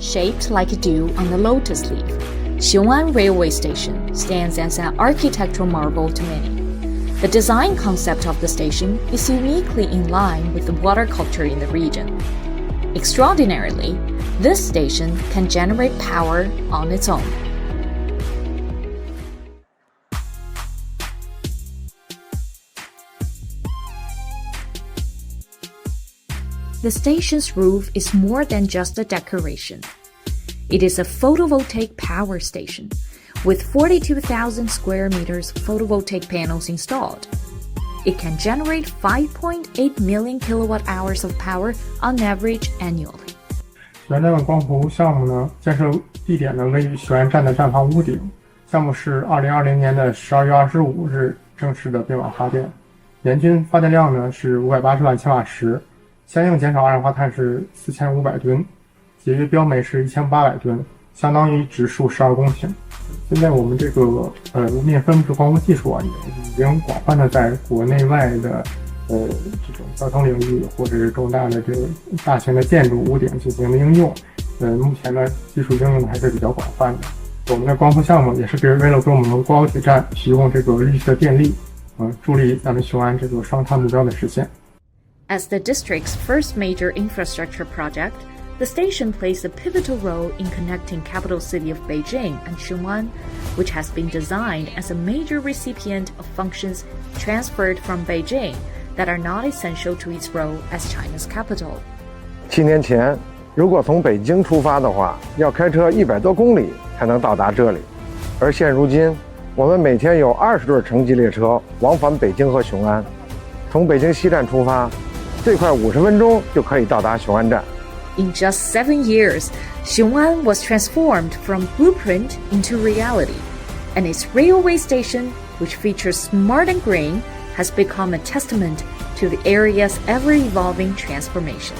Shaped like a dew on the lotus leaf, Xiong'an Railway Station stands as an architectural marvel to many. The design concept of the station is uniquely in line with the water culture in the region. Extraordinarily, this station can generate power on its own. The station's roof is more than just a decoration. It is a photovoltaic power station with 42,000 square meters photovoltaic panels installed. It can generate 5.8 million kilowatt hours of power on average annually. 原站的光伏项目呢，建设地点呢位于雄安站的站房屋顶。项目是2020年的12月25日正式的并网发电，年均发电量呢是580万千瓦时。相应减少二氧化碳是4500吨，节约标煤是1800吨，相当于植树12公顷。现在我们这个无面分布式光伏技术啊，也已经广泛的在国内外的这种交通领域或者是重大的这个大型的建筑屋顶进行的应用。目前呢技术应用还是比较广泛的。我们的光伏项目也是为了给我们高铁站提供这个绿色电力，助力咱们雄安这个双碳目标的实现。As the district's first major infrastructure project, the station plays a pivotal role in connecting capital city of Beijing and Xiong'an, which has been designed as a major recipient of functions transferred from Beijing that are not essential to its role as China's capital. 7年前，如果从北京出发的话，要开车100多公里才能到达这里，而现如今，我们每天有20对城际列车往返北京和雄安，从北京西站出发。最快50分钟就可以到达雄安站。In just 7 years, Xiong'an was transformed from blueprint into reality, and its railway station, which features smart and green, has become a testament to the area's ever-evolving transformation.